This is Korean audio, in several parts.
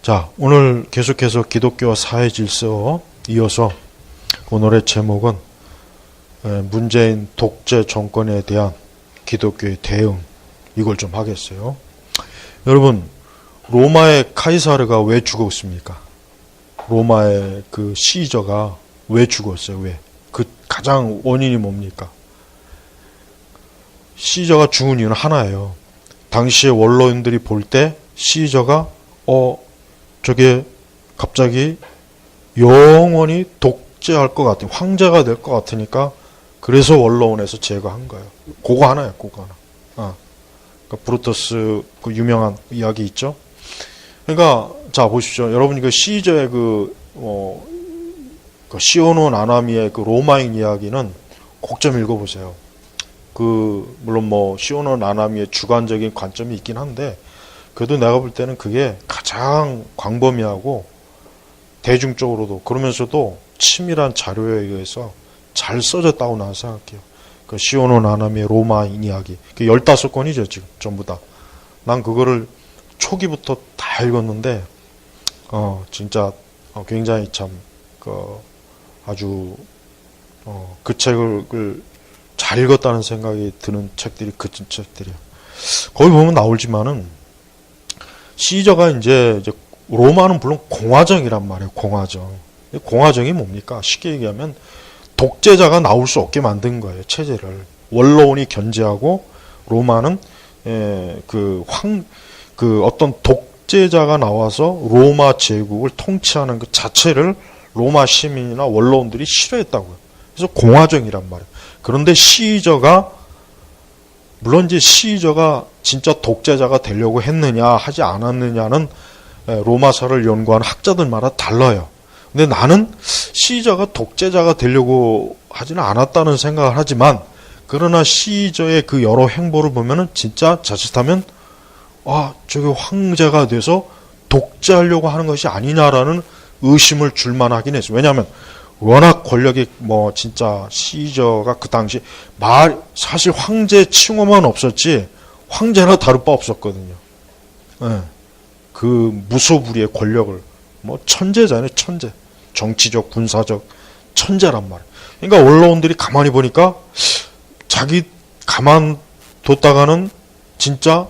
자, 오늘 계속해서 기독교와 사회 질서 이어서 오늘의 제목은 문재인 독재 정권에 대한 기독교의 대응, 이걸 좀 하겠어요. 여러분, 로마의 카이사르가 왜 죽었습니까? 로마의 그 시저가 왜 죽었어요? 왜? 그 가장 원인이 뭡니까? 시저가 죽은 이유는 하나예요. 당시의 원로인들이 볼 때 시저가 저게 갑자기 영원히 독재할 것 같아, 황제가 될 것 같으니까 그래서 원로원에서 제거한 거예요. 그거 하나예요, 그거 하나. 그러니까 브루터스 그 유명한 이야기 있죠. 그러니까 자 보십시오, 여러분 그 시저의 그 시오노 나나미의 그 로마인 이야기는 꼭 좀 읽어보세요. 물론 시오노 나나미의 주관적인 관점이 있긴 한데, 그래도 내가 볼 때는 그게 가장 광범위하고 대중적으로도 그러면서도 치밀한 자료에 의해서 잘 써졌다고 나는 생각해요. 그 시오노 나나미의 로마인 이야기. 15권이죠, 지금, 전부 다. 난 그거를 초기부터 다 읽었는데, 진짜, 굉장히 참, 아주, 그 책을 잘 읽었다는 생각이 드는 책들이 책들이에요. 거기 보면 나오지만은, 시저가 이제 로마는 물론 공화정이란 말이에요. 공화정이 뭡니까? 쉽게 얘기하면 독재자가 나올 수 없게 만든 거예요. 체제를. 원로원이 견제하고 로마는 어떤 독재자가 나와서 로마 제국을 통치하는 그 자체를 로마 시민이나 원로원들이 싫어했다고요. 그래서 공화정이란 말이에요. 그런데 물론 이제 시저가 진짜 독재자가 되려고 했느냐 하지 않았느냐는 로마사를 연구하는 학자들마다 달라요. 근데 나는 시저가 독재자가 되려고 하지는 않았다는 생각을 하지만, 그러나 시저의 그 여러 행보를 보면은 진짜 자칫하면 저게 황제가 돼서 독재하려고 하는 것이 아니냐라는 의심을 줄만 하긴 했어요. 왜냐하면 워낙 권력이 진짜 시저가 그 당시 사실 황제 칭호만 없었지 황제나 다를 바 없었거든요. 그 무소불위의 권력을 천재잖아요, 천재. 정치적, 군사적 천재란 말이에요. 그러니까 원로원들이 가만히 보니까 자기 가만 뒀다가는 진짜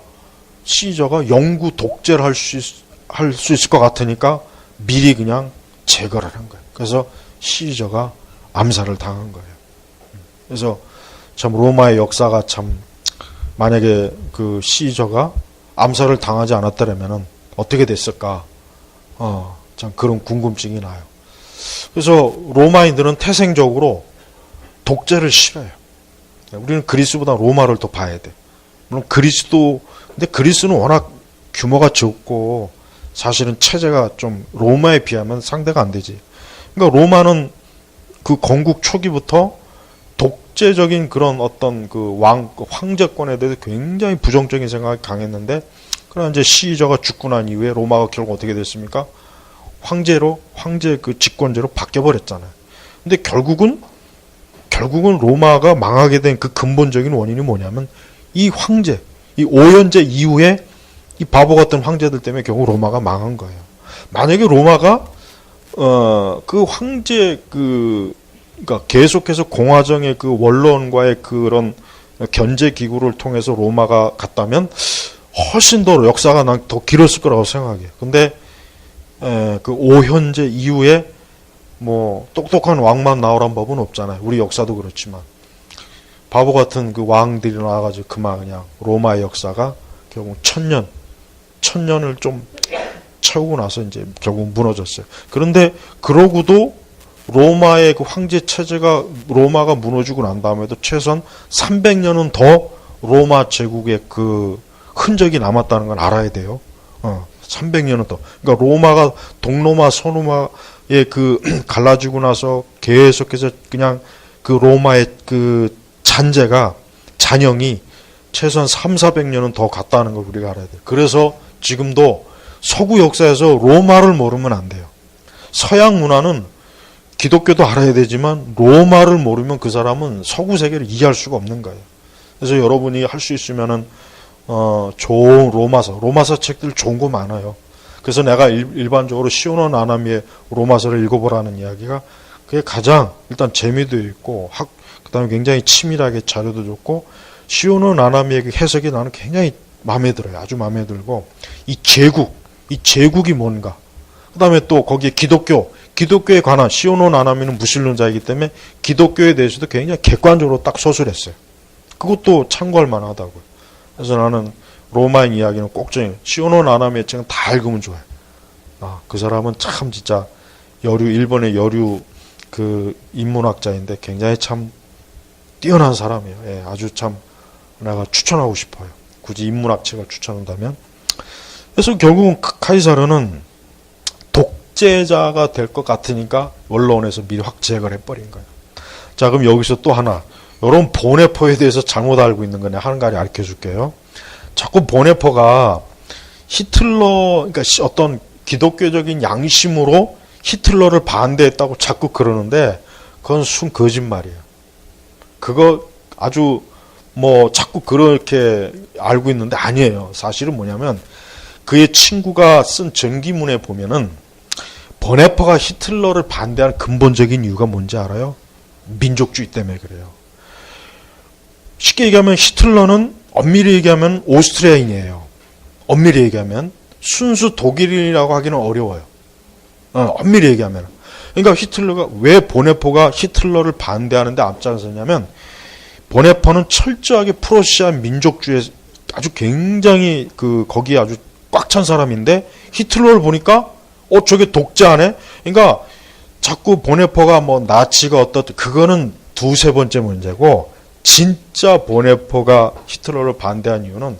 시저가 영구 독재를 할 수 있을 것 같으니까 미리 그냥 제거를 한 거예요. 그래서 시저가 암살을 당한 거예요. 그래서 참 로마의 역사가 참, 만약에 그 시저가 암살을 당하지 않았더라면은 어떻게 됐을까? 참 그런 궁금증이 나요. 그래서 로마인들은 태생적으로 독재를 싫어해요. 우리는 그리스보다 로마를 더 봐야 돼. 물론 근데 그리스는 워낙 규모가 적고 사실은 체제가 좀 로마에 비하면 상대가 안 되지. 그러니까 로마는 그 건국 초기부터 독재적인 그런 어떤 황제권에 대해서 굉장히 부정적인 생각이 강했는데, 그러나 이제 시저가 죽고 난 이후에 로마가 결국 어떻게 됐습니까? 황제 그 집권제로 바뀌어버렸잖아요. 근데 결국은 로마가 망하게 된 그 근본적인 원인이 뭐냐면 이 오현제 이후에 이 바보 같은 황제들 때문에 결국 로마가 망한 거예요. 만약에 로마가 그 황제 그러니까 계속해서 공화정의 그 원로원과의 그런 견제 기구를 통해서 로마가 갔다면 훨씬 더 역사가 난 더 길었을 거라고 생각해요. 근데 그 오현제 이후에 똑똑한 왕만 나오란 법은 없잖아요. 우리 역사도 그렇지만 바보 같은 그 왕들이 나와가지고 그냥 로마의 역사가 결국 천년을 좀 채우고 나서 이제 결국 무너졌어요. 그런데 그러고도 로마의 그 황제 체제가 로마가 무너지고 난 다음에도 최소한 300년은 더 로마 제국의 그 흔적이 남았다는 건 알아야 돼요. 300년은 더. 그러니까 로마가 동로마, 서로마에 갈라지고 나서 계속해서 그냥 그 로마의 그 잔영이 최소한 300~400년은 더 갔다는 걸 우리가 알아야 돼요. 그래서 지금도 서구 역사에서 로마를 모르면 안 돼요. 서양 문화는 기독교도 알아야 되지만 로마를 모르면 그 사람은 서구 세계를 이해할 수가 없는 거예요. 그래서 여러분이 할 수 있으면은 좋은 로마서 책들 좋은 거 많아요. 그래서 내가 일반적으로 시오노 나나미의 로마서를 읽어보라는 이야기가 그게 가장 일단 재미도 있고 그다음에 굉장히 치밀하게 자료도 좋고 시오노 나나미의 그 해석이 나는 굉장히 마음에 들어요. 아주 마음에 들고 이 제국이 뭔가. 그다음에 또 거기에 기독교에 관한 시오노 나나미는 무신론자이기 때문에 기독교에 대해서도 굉장히 객관적으로 딱 서술했어요. 그것도 참고할 만하다고요. 그래서 나는 로마인 이야기는 꼭 좀 시오노 나나미의 책은 다 읽으면 좋아요. 그 사람은 참 진짜 일본의 여류 그 인문학자인데 굉장히 참 뛰어난 사람이에요. 예, 아주 참 내가 추천하고 싶어요. 굳이 인문학 책을 추천한다면. 그래서 결국은 카이사르는 독재자가 될 것 같으니까 언론에서 미리 확 제거를 해버린 거예요. 자, 그럼 여기서 또 하나. 여러분 보네포에 대해서 잘못 알고 있는 거네. 한 가지 알려 줄게요. 자꾸 보네포가 히틀러, 그러니까 어떤 기독교적인 양심으로 히틀러를 반대했다고 자꾸 그러는데 그건 순 거짓말이에요. 그거 아주 자꾸 그렇게 알고 있는데 아니에요. 사실은 뭐냐면 그의 친구가 쓴 전기문에 보면은 보네포가 히틀러를 반대하는 근본적인 이유가 뭔지 알아요? 민족주의 때문에 그래요. 쉽게 얘기하면 히틀러는 엄밀히 얘기하면 오스트리아인이에요. 엄밀히 얘기하면 순수 독일인이라고 하기는 어려워요. 엄밀히 얘기하면. 그러니까 왜 보네포가 히틀러를 반대하는데 앞장섰냐면 보네포는 철저하게 프로시아 민족주의에 아주 굉장히 거기에 아주 꽉 찬 사람인데 히틀러를 보니까 저게 독재하네? 그러니까 자꾸 보네포가 나치가 그거는 두세 번째 문제고 진짜 보네포가 히틀러를 반대한 이유는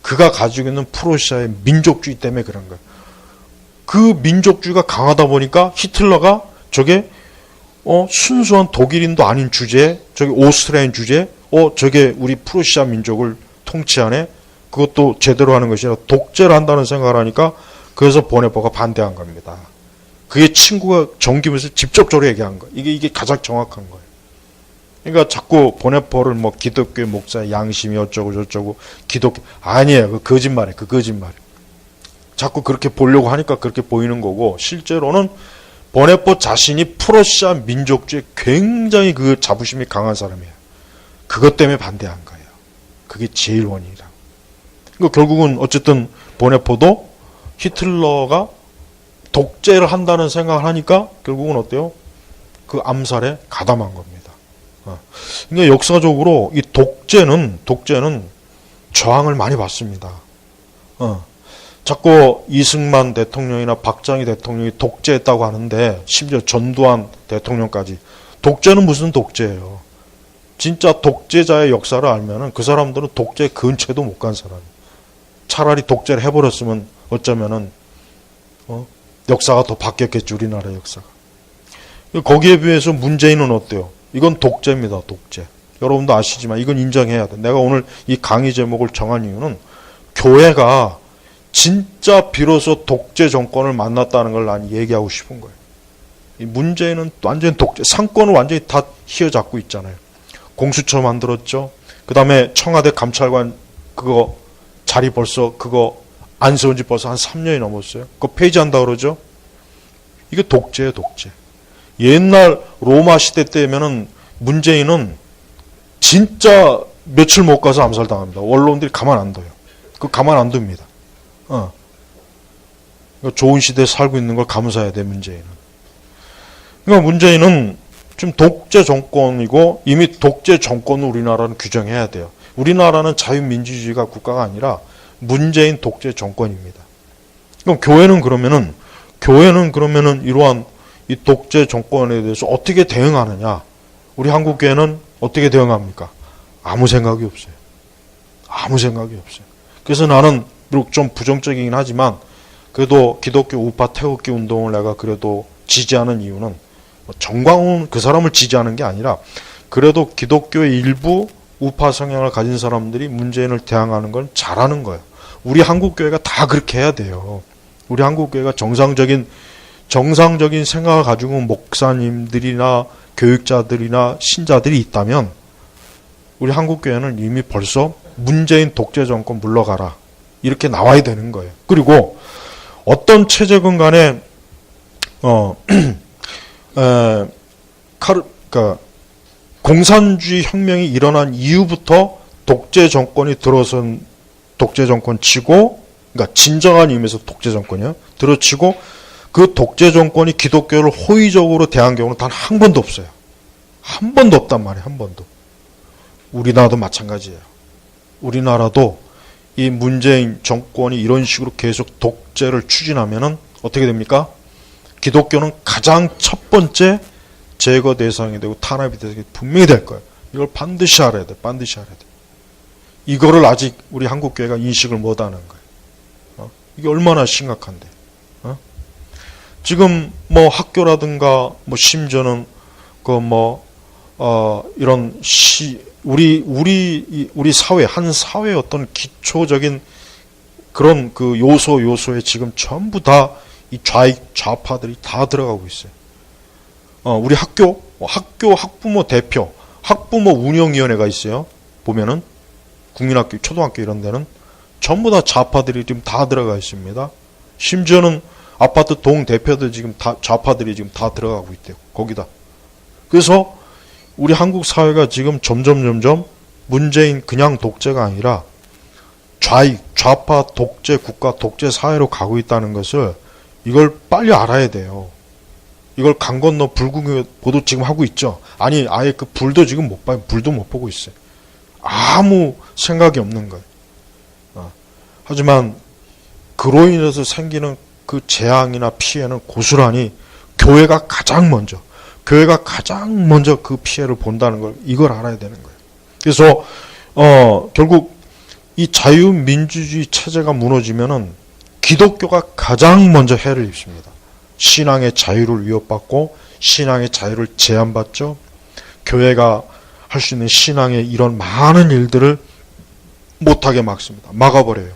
그가 가지고 있는 프로시아의 민족주의 때문에 그런 거예요. 그 민족주의가 강하다 보니까 히틀러가 저게 순수한 독일인도 아닌 주제에 저게 오스트리아인 주제에 저게 우리 프로시아 민족을 통치하네. 그것도 제대로 하는 것이 아니라 독재를 한다는 생각을 하니까 그래서 보네포가 반대한 겁니다. 그의 친구가 전기문에서 직접적으로 얘기한 거예요. 이게 가장 정확한 거예요. 그러니까 자꾸 보네포를 기독교의 목사의 양심이 어쩌고 저쩌고 기독교 아니에요. 그 거짓말이에요. 그 거짓말. 자꾸 그렇게 보려고 하니까 그렇게 보이는 거고 실제로는 보네포 자신이 프로시아 민족주의에 굉장히 그 자부심이 강한 사람이에요. 그것 때문에 반대한 거예요. 그게 제일 원인이라. 그러니까 결국은 어쨌든 보네포도 히틀러가 독재를 한다는 생각을 하니까 결국은 어때요? 그 암살에 가담한 겁니다. 그러니까 역사적으로 이 독재는 저항을 많이 받습니다. 자꾸 이승만 대통령이나 박정희 대통령이 독재했다고 하는데 심지어 전두환 대통령까지 독재는 무슨 독재예요? 진짜 독재자의 역사를 알면은 그 사람들은 독재 근처에도 못 간 사람이에요. 차라리 독재를 해버렸으면 어쩌면은 역사가 더 바뀌었겠지. 우리나라 역사가. 거기에 비해서 문재인은 어때요? 이건 독재입니다. 독재. 여러분도 아시지만 이건 인정해야 돼. 내가 오늘 이 강의 제목을 정한 이유는 교회가 진짜 비로소 독재 정권을 만났다는 걸 난 얘기하고 싶은 거예요. 이 문재인은 완전히 독재, 상권을 완전히 다 휘어잡고 있잖아요. 공수처 만들었죠. 그 다음에 청와대 감찰관 그거 자리 벌써 그거 안 세운 지 벌써 한 3년이 넘었어요. 그거 폐지한다 그러죠. 이게 독재예요, 독재. 옛날 로마 시대 때면은 문재인은 진짜 며칠 못 가서 암살당합니다. 언론들이 가만 안 둬요. 그 가만 안 둡니다. 좋은 시대에 살고 있는 걸 감사해야 돼, 문재인은. 그러니까 문재인은 좀 독재 정권이고 이미 독재 정권을 우리나라는 규정해야 돼요. 우리나라는 자유민주주의가 국가가 아니라 문재인 독재 정권입니다. 그럼 교회는 그러면은 이러한 이 독재 정권에 대해서 어떻게 대응하느냐? 우리 한국 교회는 어떻게 대응합니까? 아무 생각이 없어요. 아무 생각이 없어요. 그래서 나는 비록 좀 부정적이긴 하지만 그래도 기독교 우파 태극기 운동을 내가 그래도 지지하는 이유는 정광훈 그 사람을 지지하는 게 아니라 그래도 기독교의 일부 우파 성향을 가진 사람들이 문재인을 대항하는 건 잘하는 거예요. 우리 한국교회가 다 그렇게 해야 돼요. 우리 한국교회가 정상적인 생각을 가지고 목사님들이나 교육자들이나 신자들이 있다면 우리 한국교회는 이미 벌써 문재인 독재 정권 물러가라 이렇게 나와야 되는 거예요. 그리고 어떤 체제건 간에 그러니까 공산주의 혁명이 일어난 이후부터 독재 정권이 들어선 독재 정권 치고, 그러니까 진정한 의미에서 독재 정권이요. 들어치고 그 독재 정권이 기독교를 호의적으로 대한 경우는 단 한 번도 없어요. 한 번도 없단 말이에요. 한 번도. 우리나라도 마찬가지예요. 우리나라도 이 문재인 정권이 이런 식으로 계속 독재를 추진하면은 어떻게 됩니까? 기독교는 가장 첫 번째 제거 대상이 되고 탄압이 되게 분명히 될 거예요. 이걸 반드시 알아야 돼. 반드시 알아야 돼. 이거를 아직 우리 한국교회가 인식을 못하는 거예요. 이게 얼마나 심각한데. 지금 뭐 학교라든가 뭐 심지어는 이런 우리 사회, 한 사회의 어떤 기초적인 그런 그 요소에 지금 전부 다 이 좌파들이 다 들어가고 있어요. 우리 학부모 대표, 학부모 운영위원회가 있어요. 보면은 국민학교, 초등학교 이런 데는 전부 다 좌파들이 지금 다 들어가 있습니다. 심지어는 아파트 동 대표들 지금 다 좌파들이 지금 다 들어가고 있대요. 거기다. 그래서 우리 한국 사회가 지금 점점 문재인 그냥 독재가 아니라 좌파 독재 국가, 독재 사회로 가고 있다는 것을 이걸 빨리 알아야 돼요. 이걸 강 건너 불구경보도 지금 하고 있죠. 아니 아예 그 불도 지금 못 봐요. 불도 못 보고 있어요. 아무 생각이 없는 거예요. 하지만 그로 인해서 생기는 그 재앙이나 피해는 고스란히 교회가 가장 먼저 그 피해를 본다는 걸 이걸 알아야 되는 거예요. 그래서 결국 이 자유민주주의 체제가 무너지면은 기독교가 가장 먼저 해를 입습니다. 신앙의 자유를 위협받고 신앙의 자유를 제한받죠. 교회가 할 수 있는 신앙의 이런 많은 일들을 못하게 막습니다. 막아버려요.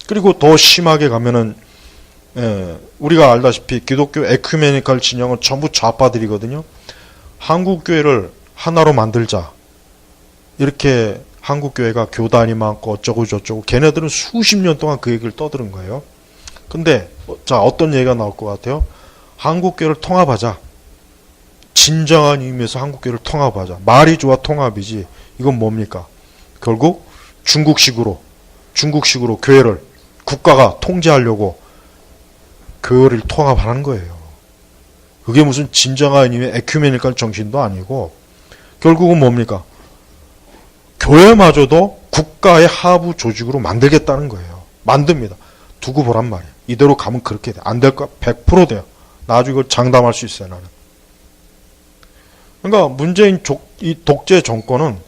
그리고 더 심하게 가면은 우리가 알다시피 기독교 에큐메니컬 진영은 전부 좌파들이거든요. 한국교회를 하나로 만들자. 이렇게 한국교회가 교단이 많고 어쩌고 저쩌고 걔네들은 수십 년 동안 그 얘기를 떠들은 거예요. 근데 자 어떤 얘기가 나올 것 같아요? 한국교회를 통합하자. 진정한 의미에서 한국교회를 통합하자. 말이 좋아 통합이지. 이건 뭡니까? 결국 중국식으로 교회를 국가가 통제하려고 교회를 통합하는 거예요. 그게 무슨 진정한 의미의 에큐메니컬 정신도 아니고 결국은 뭡니까? 교회마저도 국가의 하부 조직으로 만들겠다는 거예요. 만듭니다. 두고 보란 말이에요. 이대로 가면 그렇게 돼. 안 될 거 100% 돼요. 나중에 이걸 장담할 수 있어요. 나는. 그러니까 문재인 이 독재 정권은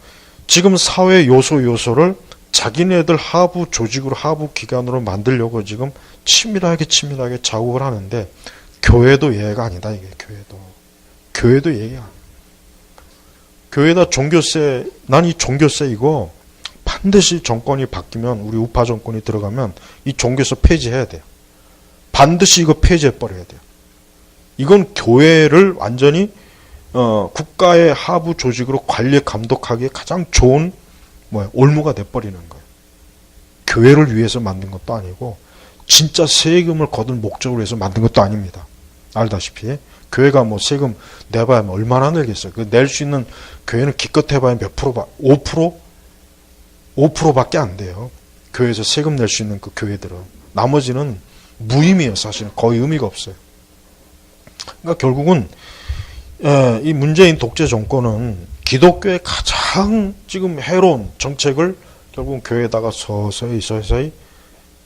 지금 사회 요소를 자기네들 하부 조직으로 하부 기관으로 만들려고 지금 치밀하게 작업을 하는데 교회도 예외가 아니다. 이게 교회도 예외야. 교회에다 종교세, 난 이 종교세 이거 반드시 정권이 바뀌면 우리 우파 정권이 들어가면 이 종교세 폐지해야 돼요. 반드시 이거 폐지해버려야 돼요. 이건 교회를 완전히 국가의 하부 조직으로 관리 감독하기에 가장 좋은 올무가 돼버리는 거예요. 교회를 위해서 만든 것도 아니고 진짜 세금을 거둘 목적으로 해서 만든 것도 아닙니다. 알다시피 교회가 뭐 세금 내봐야 얼마나 내겠어요. 그 낼 수 있는 교회는 기껏 해봐야 몇 프로, 5%? 5%밖에 안 돼요. 교회에서 세금 낼 수 있는 그 교회들은. 나머지는 무의미해요. 사실은 거의 의미가 없어요. 그러니까 결국은 이 문재인 독재 정권은 기독교의 가장 지금 해로운 정책을 결국은 교회에다가 서서히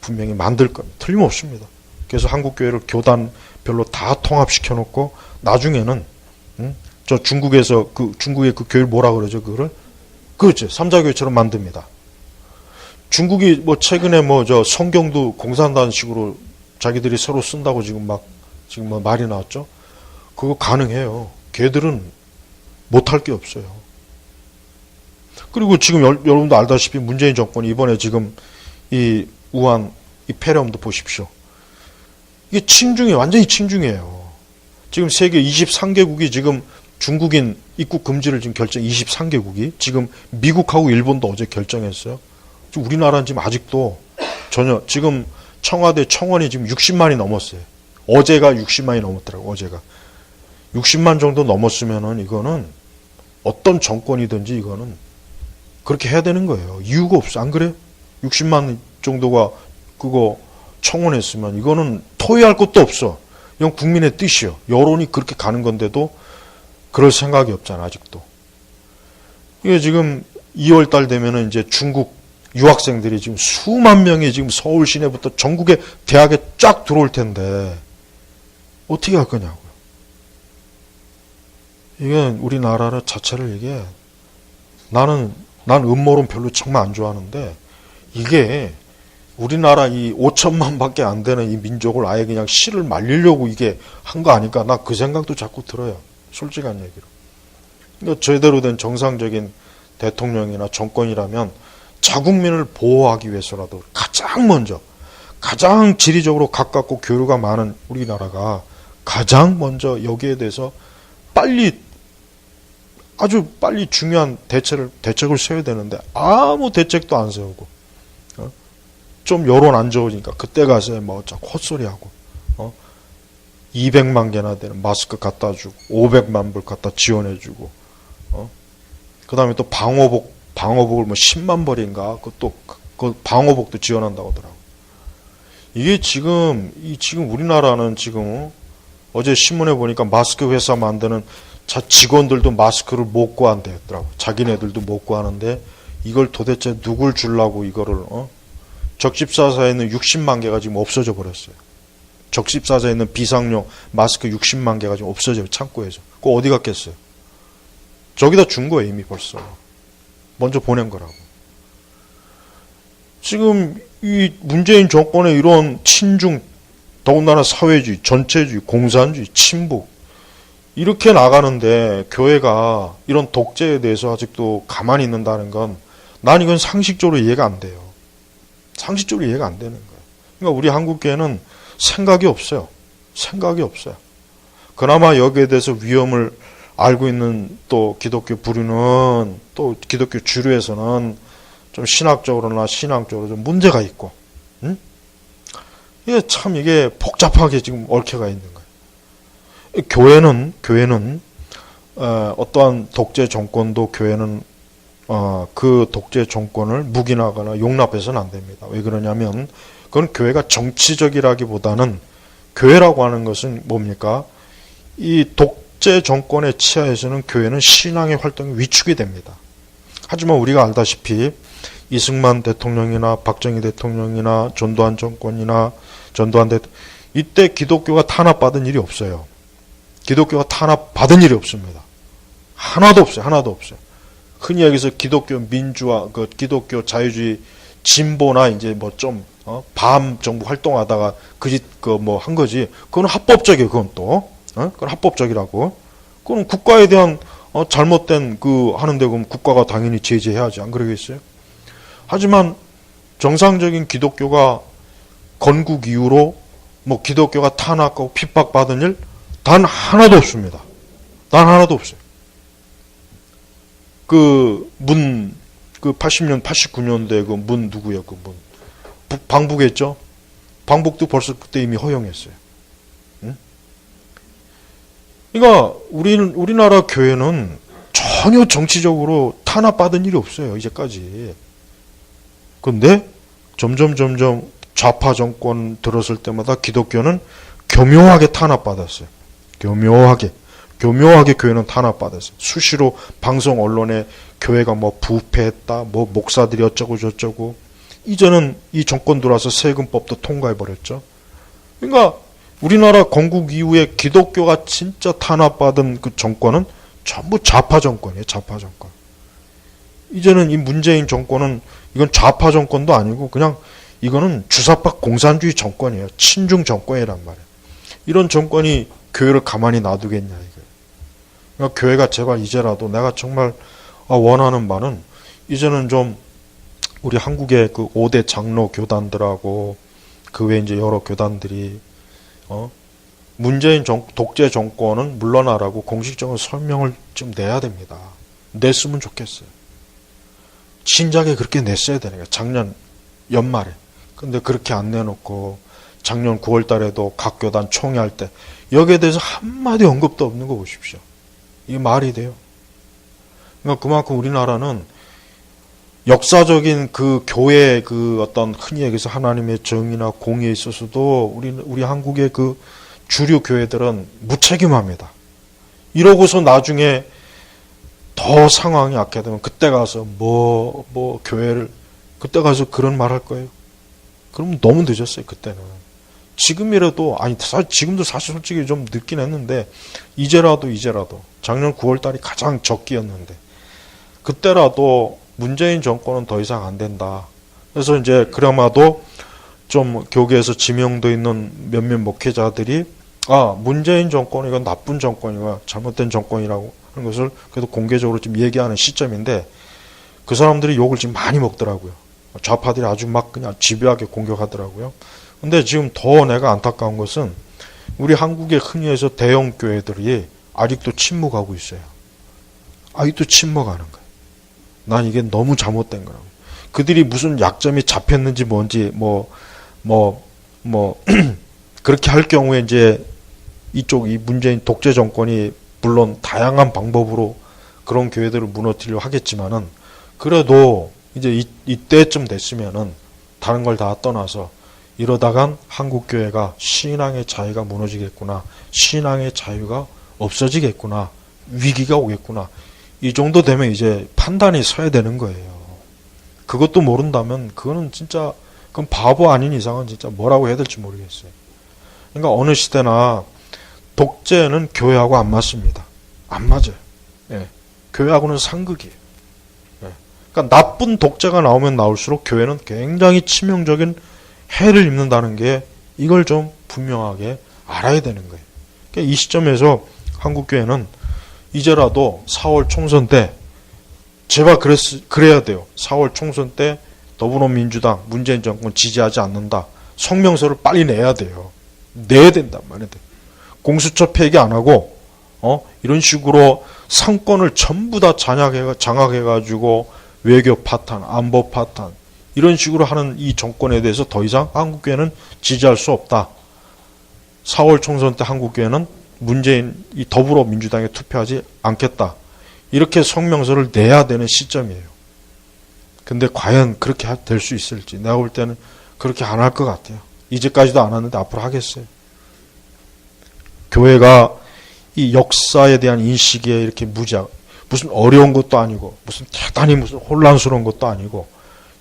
분명히 만들 겁니다. 틀림없습니다. 그래서 한국교회를 교단별로 다 통합시켜 놓고 나중에는 저 중국에서 중국의 그 교회를 뭐라 그러죠? 그렇죠. 삼자교회처럼 만듭니다. 중국이 뭐 최근에 저 성경도 공산당식으로 자기들이 서로 쓴다고 지금 말이 나왔죠. 그거 가능해요. 걔들은 못할 게 없어요. 그리고 지금 여러분도 알다시피 문재인 정권이 이번에 지금 이 우한 이 폐렴도 보십시오. 이게 완전히 친중이에요. 지금 세계 23개국이 지금 중국인 입국 금지를 지금 23개국이 지금 미국하고 일본도 어제 결정했어요. 우리나라는 지금 아직도 전혀 지금 청와대 청원이 지금 60만이 넘었어요. 어제가 60만이 넘었더라고, 어제가. 60만 정도 넘었으면은 이거는 어떤 정권이든지 이거는 그렇게 해야 되는 거예요. 이유가 없어. 안 그래? 60만 정도가 그거 청원했으면 이거는 토의할 것도 없어. 이건 국민의 뜻이요. 여론이 그렇게 가는 건데도 그럴 생각이 없잖아, 아직도. 이게 지금 2월 달 되면은 이제 중국 유학생들이 지금 수만 명이 지금 서울 시내부터 전국의 대학에 쫙 들어올 텐데 어떻게 할 거냐고요. 이게 우리나라 자체를 이게 난 음모론 별로 정말 안 좋아하는데 이게 우리나라 이 5천만 밖에 안 되는 이 민족을 아예 그냥 씨를 말리려고 이게 한 거 아닐까. 나 그 생각도 자꾸 들어요. 솔직한 얘기로. 그러니까 제대로 된 정상적인 대통령이나 정권이라면 자국민을 보호하기 위해서라도 가장 먼저, 가장 지리적으로 가깝고 교류가 많은 우리나라가 가장 먼저 여기에 대해서 아주 빨리 중요한 대책을 세워야 되는데 아무 대책도 안 세우고, 좀 여론 안 좋으니까 그때 가서 뭐 헛소리하고, 200만 개나 되는 마스크 갖다 주고 500만 불 갖다 지원해 주고, 그 다음에 또 방호복을 뭐 10만 벌인가 그 방호복도 지원한다고 하더라고. 이게 지금 우리나라는 지금 어제 신문에 보니까 마스크 회사 만드는 직원들도 마스크를 못 구한대더라고. 자기네들도 못 구하는데 이걸 도대체 누굴 주려고 이거를, 적십사사에 있는 60만 개가 지금 없어져 버렸어요. 적십사사에 있는 비상용 마스크 60만 개가 지금 없어져요, 창고에서. 그거 어디 갔겠어요? 저기다 준 거예요, 이미 벌써. 먼저 보낸 거라고. 지금 이 문재인 정권의 이런 친중, 더군다나 사회주의, 전체주의, 공산주의, 친북 이렇게 나가는데 교회가 이런 독재에 대해서 아직도 가만히 있는다는 건 난 이건 상식적으로 이해가 안 돼요. 상식적으로 이해가 안 되는 거예요. 그러니까 우리 한국교회는 생각이 없어요. 생각이 없어요. 그나마 여기에 대해서 위험을 알고 있는 또 기독교 부류는, 또 기독교 주류에서는 좀 신학적으로나 신앙적으로 좀 문제가 있고, 이게 복잡하게 지금 얽혀가 있는 거예요. 교회는 어떠한 독재 정권도 교회는 그 독재 정권을 묵인하거나 용납해서는 안 됩니다. 왜 그러냐면 그건 교회가 정치적이라기보다는, 교회라고 하는 것은 뭡니까? 이 독재 정권의 치하에서는 교회는 신앙의 활동이 위축이 됩니다. 하지만 우리가 알다시피 이승만 대통령이나 박정희 대통령이나 전두환 정권이나 이때 기독교가 탄압받은 일이 없어요. 기독교가 탄압받은 일이 없습니다. 하나도 없어요. 흔히 여기서 기독교 민주화, 기독교 자유주의 진보나 이제 뭐 좀 밤 정부 활동하다가 한 거지. 그건 합법적이에요. 그건 또 그건 합법적이라고. 그건 국가에 대한 잘못된 하는데 그럼 국가가 당연히 제재해야지. 안 그러겠어요? 하지만 정상적인 기독교가 건국 이후로 뭐 기독교가 탄압하고 핍박받은 일 단 하나도 없습니다. 단 하나도 없어요. 80년, 89년대 누구예요? 방북했죠? 방북도 벌써 그때 이미 허용했어요. 응? 그러니까 우리나라 교회는 전혀 정치적으로 탄압받은 일이 없어요, 이제까지. 근데 점점 좌파 정권 들었을 때마다 기독교는 교묘하게 탄압받았어요. 교묘하게 교회는 탄압받았어요. 수시로 방송 언론에 교회가 뭐 부패했다, 뭐 목사들이 어쩌고 저쩌고. 이제는 이 정권 들어와서 세금법도 통과해버렸죠. 그러니까 우리나라 건국 이후에 기독교가 진짜 탄압받은 그 정권은 전부 좌파 정권이에요. 좌파 정권. 이제는 이 문재인 정권은 이건 좌파 정권도 아니고 그냥 이거는 주사파 공산주의 정권이에요. 친중 정권이란 말이에요. 이런 정권이 교회를 가만히 놔두겠냐 이거예요. 그러니까 교회가 제발 이제라도, 내가 정말 원하는 바는 이제는 좀 우리 한국의 그 5대 장로 교단들하고 그 외에 이제 여러 교단들이 문재인 독재 정권은 물러나라고 공식적으로 설명을 좀 내야 됩니다. 냈으면 좋겠어요. 진작에 그렇게 냈어야 되는 거예요. 작년 연말에. 근데 그렇게 안 내놓고 작년 9월 달에도 각 교단 총회할 때 여기에 대해서 한마디 언급도 없는 거 보십시오. 이게 말이 돼요? 그러니까 그만큼 우리나라는 역사적인 그 교회의 그 어떤 흔히 얘기해서 하나님의 정의나 공의에 있어서도 우리 한국의 그 주류 교회들은 무책임합니다. 이러고서 나중에 더 상황이 악화되면 그때 가서 교회를 그때 가서 그런 말 할 거예요. 그럼 너무 늦었어요. 그때는. 지금이라도 지금도 사실 솔직히 좀 늦긴 했는데 이제라도 작년 9월 달이 가장 적기였는데 그때라도 문재인 정권은 더 이상 안 된다. 그래서 이제 그나마도 좀 교계에서 지명도 있는 몇몇 목회자들이 문재인 정권 이건 나쁜 정권이고 잘못된 정권이라고 하는 것을 그래도 공개적으로 좀 얘기하는 시점인데 그 사람들이 욕을 지금 많이 먹더라고요. 좌파들이 아주 막 그냥 집요하게 공격하더라고요. 근데 지금 더 내가 안타까운 것은 우리 한국의 흔히 해서 대형 교회들이 아직도 침묵하고 있어요. 아직도 침묵하는 거예요. 난 이게 너무 잘못된 거라고. 그들이 무슨 약점이 잡혔는지 뭔지 그렇게 할 경우에 이제 이 문재인 독재 정권이 물론 다양한 방법으로 그런 교회들을 무너뜨리려고 하겠지만은 그래도 이제 이때쯤 됐으면은 다른 걸 다 떠나서 이러다간 한국교회가 신앙의 자유가 무너지겠구나. 신앙의 자유가 없어지겠구나. 위기가 오겠구나. 이 정도 되면 이제 판단이 서야 되는 거예요. 그것도 모른다면 그거는 진짜 그건 바보 아닌 이상은 진짜 뭐라고 해야 될지 모르겠어요. 그러니까 어느 시대나 독재는 교회하고 안 맞습니다. 안 맞아요. 예. 교회하고는 상극이에요. 예. 그러니까 나쁜 독재가 나오면 나올수록 교회는 굉장히 치명적인 해를 입는다는 게 이걸 좀 분명하게 알아야 되는 거예요. 그러니까 이 시점에서 한국교회는 이제라도 4월 총선 때 제발 그래야 돼요. 4월 총선 때 더불어민주당 문재인 정권 지지하지 않는다. 성명서를 빨리 내야 돼요. 내야 된단 말이에요. 공수처 폐기 안 하고 이런 식으로 상권을 전부 다 장악해가지고 외교 파탄, 안보 파탄 이런 식으로 하는 이 정권에 대해서 더 이상 한국교회는 지지할 수 없다. 4월 총선 때 한국교회는 문재인 이 더불어민주당에 투표하지 않겠다. 이렇게 성명서를 내야 되는 시점이에요. 근데 과연 그렇게 될 수 있을지 내가 볼 때는 그렇게 안 할 것 같아요. 이제까지도 안 하는데 앞으로 하겠어요. 교회가 이 역사에 대한 인식에 이렇게 무슨 어려운 것도 아니고 무슨 대단히 무슨 혼란스러운 것도 아니고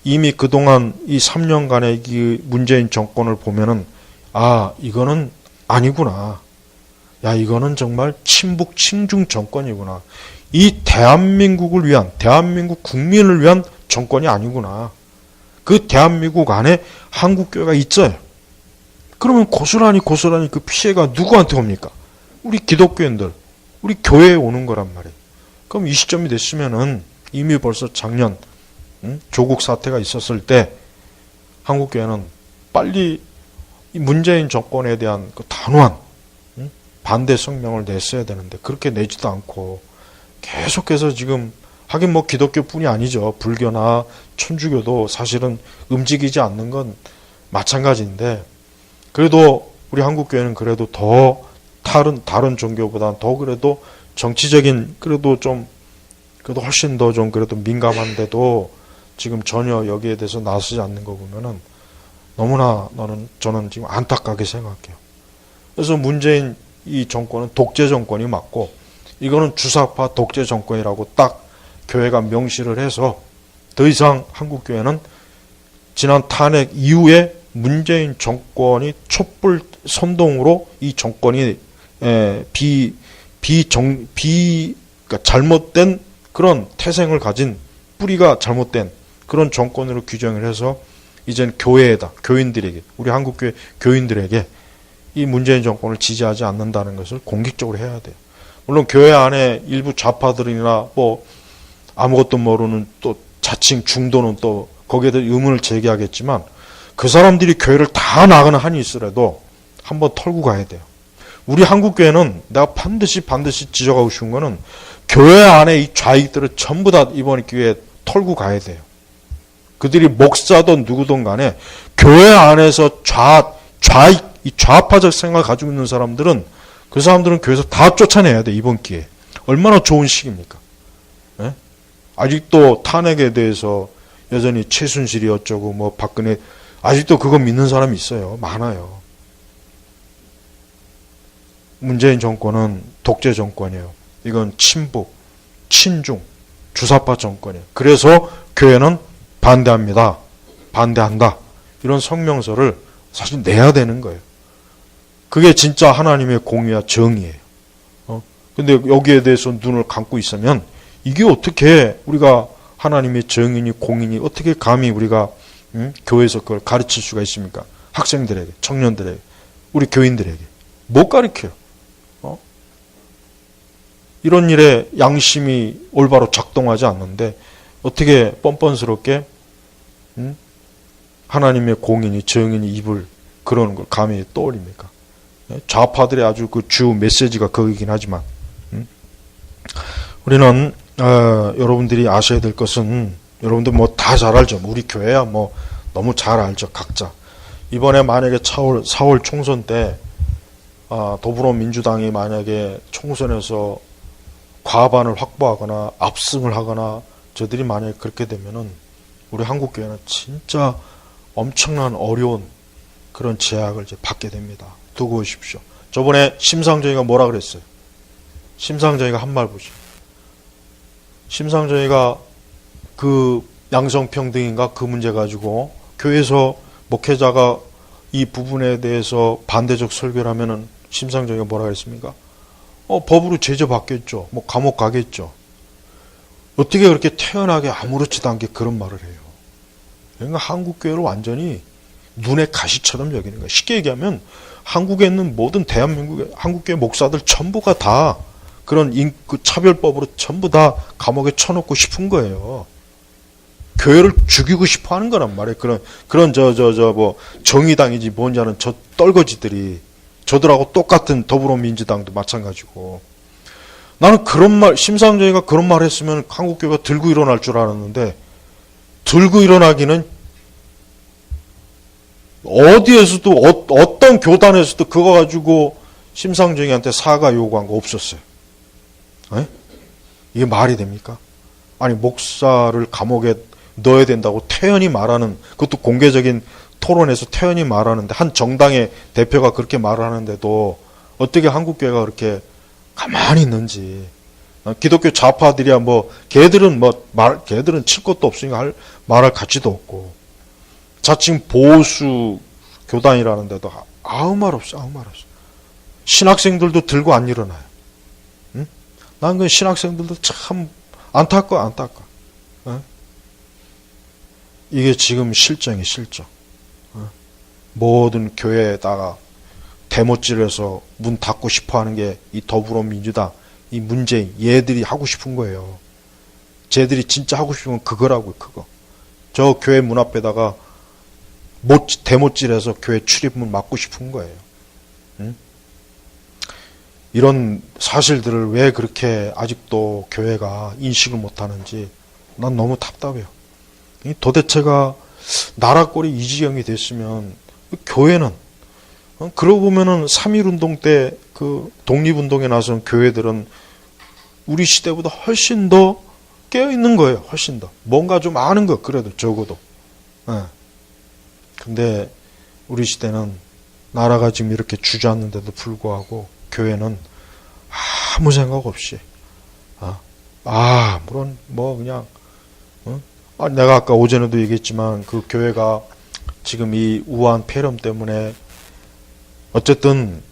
이미 그동안 이 3년간의 이 문재인 정권을 보면은 이거는 아니구나. 이거는 정말 친북 친중 정권이구나. 이 대한민국을 위한 대한민국 국민을 위한 정권이 아니구나. 그 대한민국 안에 한국교회가 있어요. 그러면 고스란히 그 피해가 누구한테 옵니까? 우리 기독교인들, 우리 교회에 오는 거란 말이에요. 그럼 이 시점이 됐으면은 이미 벌써 작년 조국 사태가 있었을 때 한국교회는 빨리 이 문재인 정권에 대한 그 단호한 반대 성명을 냈어야 되는데 그렇게 내지도 않고 계속해서 지금 하긴 기독교뿐이 아니죠. 불교나 천주교도 사실은 움직이지 않는 건 마찬가지인데 그래도 우리 한국교회는 그래도 더 다른 종교보다는 더 그래도 정치적인 그래도 훨씬 더 좀 그래도 민감한데도 지금 전혀 여기에 대해서 나서지 않는 거 보면은 너무나 저는 지금 안타깝게 생각해요. 그래서 문재인 이 정권은 독재 정권이 맞고 이거는 주사파 독재 정권이라고 딱 교회가 명시를 해서 더 이상 한국교회는 지난 탄핵 이후에 문재인 정권이 촛불 선동으로 이 정권이 그러니까 잘못된 그런 태생을 가진 뿌리가 잘못된 그런 정권으로 규정을 해서 이젠 교인들에게 우리 한국교회 교인들에게 이 문재인 정권을 지지하지 않는다는 것을 공식적으로 해야 돼요. 물론 교회 안에 일부 좌파들이나 아무것도 모르는 또 자칭 중도는 또 거기에 대해 의문을 제기하겠지만 그 사람들이 교회를 다 나가는 한이 있으라도 한번 털고 가야 돼요. 우리 한국교회는 내가 반드시 지적하고 싶은 거는 교회 안에 이 좌익들을 전부 다 이번 기회에 털고 가야 돼요. 그들이 목사든 누구든 간에 교회 안에서 좌파적 생각을 가지고 있는 사람들은 그 사람들은 교회에서 다 쫓아내야 돼. 이번 기회에. 얼마나 좋은 시기입니까? 예? 아직도 탄핵에 대해서 여전히 최순실이 어쩌고 뭐 박근혜 아직도 그거 믿는 사람이 있어요. 많아요. 문재인 정권은 독재 정권이에요. 이건 친북, 친중, 주사파 정권이에요. 그래서 교회는 반대합니다. 반대한다. 이런 성명서를 사실 내야 되는 거예요. 그게 진짜 하나님의 공의와 정의예요. 근데 여기에 대해서 눈을 감고 있으면 이게 어떻게 우리가 하나님의 정의니 공의니 어떻게 감히 우리가 교회에서 그걸 가르칠 수가 있습니까? 학생들에게, 청년들에게, 우리 교인들에게. 못 가르쳐요. 이런 일에 양심이 올바로 작동하지 않는데 어떻게 뻔뻔스럽게 하나님의 공의니 정의니 입을 그러는 걸 감히 떠올립니까? 좌파들의 아주 그 주 메시지가 거기긴 하지만 우리는 여러분들이 아셔야 될 것은 여러분들 뭐 다 잘 알죠. 우리 교회야 뭐 너무 잘 알죠. 각자. 이번에 만약에 4월 총선 때 더불어민주당이 만약에 총선에서 과반을 확보하거나 압승을 하거나 저들이 만약에 그렇게 되면은 우리 한국교회는 진짜 엄청난 어려운 그런 제약을 이제 받게 됩니다. 두고 오십시오. 저번에 심상정이가 뭐라 그랬어요? 심상정이가 한 말 보시죠. 심상정이가 그 양성평등인가 그 문제 가지고 교회에서 목회자가 이 부분에 대해서 반대적 설교를 하면은 심상정이가 뭐라 그랬습니까? 법으로 제재받겠죠. 뭐 감옥 가겠죠. 어떻게 그렇게 태연하게 아무렇지도 않게 그런 말을 해요. 그러니까 한국교회를 완전히 눈의 가시처럼 여기는 거예요. 쉽게 얘기하면 한국에 있는 모든 대한민국의 한국교회 목사들 전부가 다 그런 그 차별법으로 전부 다 감옥에 쳐놓고 싶은 거예요. 교회를 죽이고 싶어 하는 거란 말이에요. 그런 뭐 정의당이지 뭔지 아는 저 떨거지들이 저들하고 똑같은 더불어민주당도 마찬가지고. 나는 그런 말, 심상정이가 그런 말 했으면 한국교회가 들고 일어날 줄 알았는데 들고 일어나기는 어디에서도 어떤 교단에서도 그거 가지고 심상정이한테 사과 요구한 거 없었어요. 에? 이게 말이 됩니까? 아니 목사를 감옥에 넣어야 된다고 태연히 말하는 그것도 공개적인 토론에서 태연히 말하는데 한 정당의 대표가 그렇게 말을 하는데도 어떻게 한국교회가 그렇게 가만히 있는지. 기독교 좌파들이야 뭐 걔들은 칠 것도 없으니까 말할 가치도 없고 자칭 보수 교단이라는데도 아무 말 없어. 신학생들도 들고 안 일어나요. 응? 난 그 신학생들도 참 안타까워. 응? 이게 지금 실정이 실정. 모든 교회에다가 대못질해서 문 닫고 싶어하는 게 이 더불어민주당, 이 문재인 얘들이 하고 싶은 거예요. 쟤들이 진짜 하고 싶은 건 그거라고요. 그거. 저 교회 문 앞에다가 대못질해서 교회 출입문 막고 싶은 거예요. 응? 이런 사실들을 왜 그렇게 아직도 교회가 인식을 못하는지 난 너무 답답해요. 도대체가 나라 꼴이 이 지경이 됐으면 교회는 그러고 보면은 3.1운동 때 그 독립운동에 나선 교회들은 우리 시대보다 훨씬 더 깨어있는 거예요. 훨씬 더. 뭔가 좀 아는 거 그래도 적어도. 근데 우리 시대는 나라가 지금 이렇게 주저앉는데도 불구하고 교회는 아무 생각 없이 물론 뭐 그냥 내가 아까 오전에도 얘기했지만 그 교회가 지금 이 우한 폐렴 때문에 어쨌든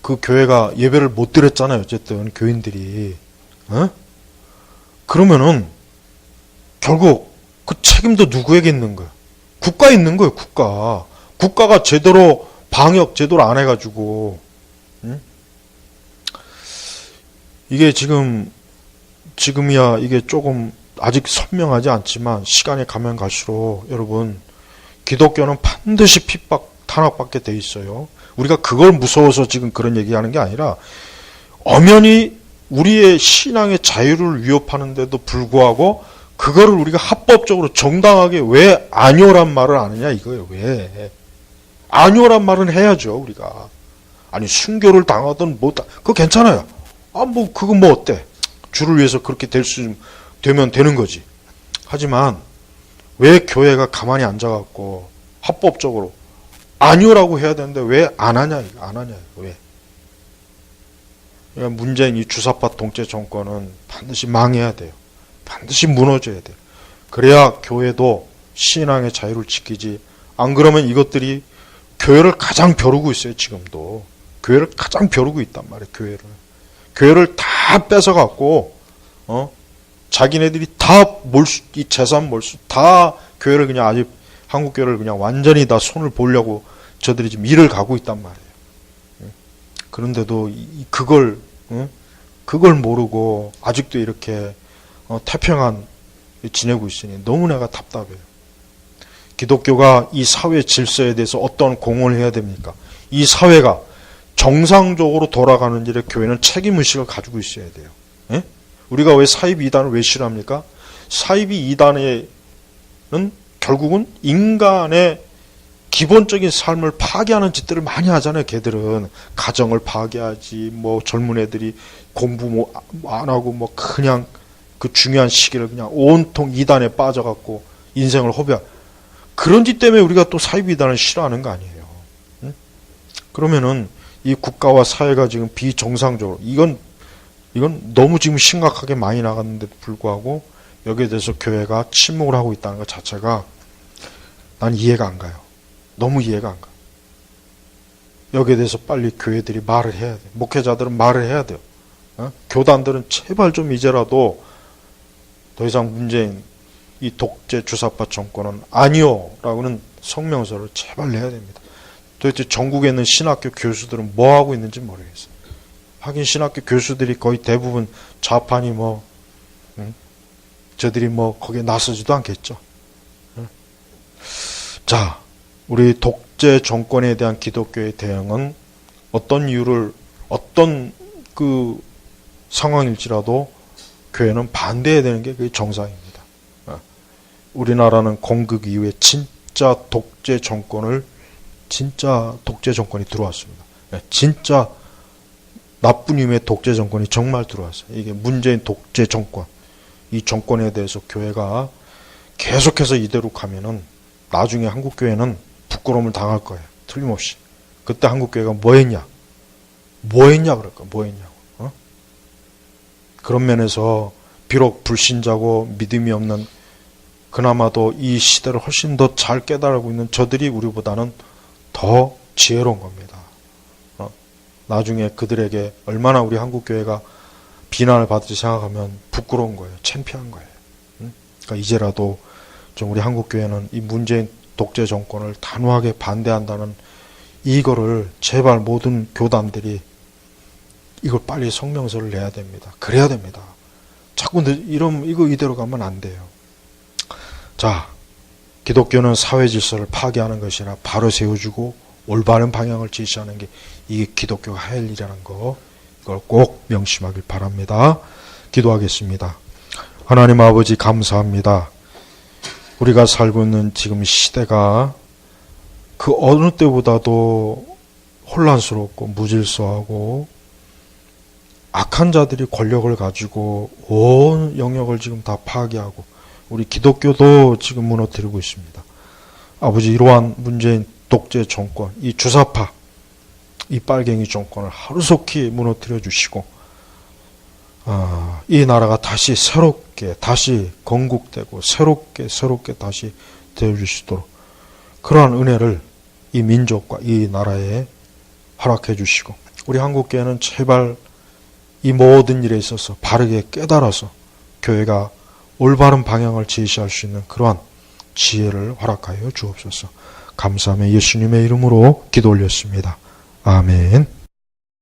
그 교회가 예배를 못 드렸잖아요. 어쨌든 교인들이. 그러면은 결국 그 책임도 누구에게 있는 거예요? 국가에 있는 거예요. 국가가 제대로 방역 제대로 안 해가지고 이게 지금이야 이게 조금 아직 선명하지 않지만 시간이 가면 갈수록 여러분 기독교는 반드시 탄압받게 돼 있어요. 우리가 그걸 무서워서 지금 그런 얘기하는 게 아니라 엄연히 우리의 신앙의 자유를 위협하는데도 불구하고 그거를 우리가 합법적으로 정당하게 왜 아니오란 말을 안 하냐 이거예요. 왜? 아니오란 말은 해야죠, 우리가. 아니, 순교를 당하든 그거 괜찮아요. 그건 뭐 어때? 주를 위해서 그렇게 되면 되는 거지. 하지만 왜 교회가 가만히 앉아갖고 합법적으로 아니오라고 해야 되는데 왜 안 하냐, 안 하냐, 왜? 그러니까 문재인 이 주사파 독재 정권은 반드시 망해야 돼요. 반드시 무너져야 돼요. 그래야 교회도 신앙의 자유를 지키지. 안 그러면 이것들이 교회를 가장 벼르고 있어요, 지금도. 교회를 가장 벼르고 있단 말이에요, 교회를. 교회를 다 뺏어갖고, 자기네들이 다 이 재산 몰수, 다 교회를 그냥 아직, 한국 교회를 그냥 완전히 다 손을 보려고 저들이 지금 일을 가고 있단 말이에요. 그런데도 그걸 모르고 아직도 이렇게 태평한 지내고 있으니 너무 내가 답답해요. 기독교가 이 사회 질서에 대해서 어떤 공헌을 해야 됩니까? 이 사회가 정상적으로 돌아가는 일에 교회는 책임의식을 가지고 있어야 돼요. 예? 우리가 왜 사이비 이단을 왜 싫어합니까? 사이비 이단에는 결국은 인간의 기본적인 삶을 파괴하는 짓들을 많이 하잖아요. 걔들은 가정을 파괴하지, 젊은 애들이 공부 안 하고 그냥 그 중요한 시기를 그냥 온통 이단에 빠져갖고 인생을 허비하. 그런 짓 때문에 우리가 또 사이비 이단을 싫어하는 거 아니에요. 응? 그러면은 이 국가와 사회가 지금 비정상적으로 이건 너무 지금 심각하게 많이 나갔는데 불구하고 여기에 대해서 교회가 침묵을 하고 있다는 것 자체가 난 이해가 안 가요. 너무 이해가 안 가. 여기에 대해서 빨리 교회들이 말을 해야 돼. 목회자들은 말을 해야 돼요. 교단들은 제발 좀 이제라도 더 이상 문재인 이 독재 주사파 정권은 아니오라고는 성명서를 제발 내야 됩니다. 도대체 전국에 있는 신학교 교수들은 뭐 하고 있는지 모르겠어요. 하긴 신학교 교수들이 거의 대부분 좌판이 저들이 거기에 나서지도 않겠죠. 자, 우리 독재 정권에 대한 기독교의 대응은 어떤 이유를, 어떤 그 상황일지라도 교회는 반대해야 되는 게 그게 정상입니다. 우리나라는 건국 이후에 진짜 독재 정권이 들어왔습니다. 진짜 나쁜 의미의 독재 정권이 정말 들어왔어요. 이게 문재인 독재 정권. 이 정권에 대해서 교회가 계속해서 이대로 가면은 나중에 한국교회는 부끄러움을 당할 거예요. 틀림없이. 그때 한국교회가 뭐 했냐 그럴까? 뭐 했냐고. 그런 면에서 비록 불신자고 믿음이 없는 그나마도 이 시대를 훨씬 더 잘 깨달고 있는 저들이 우리보다는 더 지혜로운 겁니다. 나중에 그들에게 얼마나 우리 한국교회가 비난을 받을지 생각하면 부끄러운 거예요. 창피한 거예요. 그러니까 이제라도 좀 우리 한국교회는 이 문재인 독재 정권을 단호하게 반대한다는 이거를 제발 모든 교단들이 이걸 빨리 성명서를 내야 됩니다. 그래야 됩니다. 자꾸 이거 이대로 가면 안 돼요. 자, 기독교는 사회 질서를 파괴하는 것이라 바로 세워주고 올바른 방향을 제시하는 게 이게 기독교가 할 일이라는 거, 이걸 꼭 명심하길 바랍니다. 기도하겠습니다. 하나님 아버지 감사합니다. 우리가 살고 있는 지금 시대가 그 어느 때보다도 혼란스럽고 무질서하고 악한 자들이 권력을 가지고 온 영역을 지금 다 파괴하고 우리 기독교도 지금 무너뜨리고 있습니다. 아버지, 이러한 문재인 독재 정권, 이 주사파, 이 빨갱이 정권을 하루속히 무너뜨려 주시고 이 나라가 다시 새롭게 다시 건국되고 새롭게 다시 되어주시도록 그러한 은혜를 이 민족과 이 나라에 허락해 주시고 우리 한국교회는 제발 이 모든 일에 있어서 바르게 깨달아서 교회가 올바른 방향을 제시할 수 있는 그러한 지혜를 허락하여 주옵소서. 감사하며 예수님의 이름으로 기도 올렸습니다. 아멘.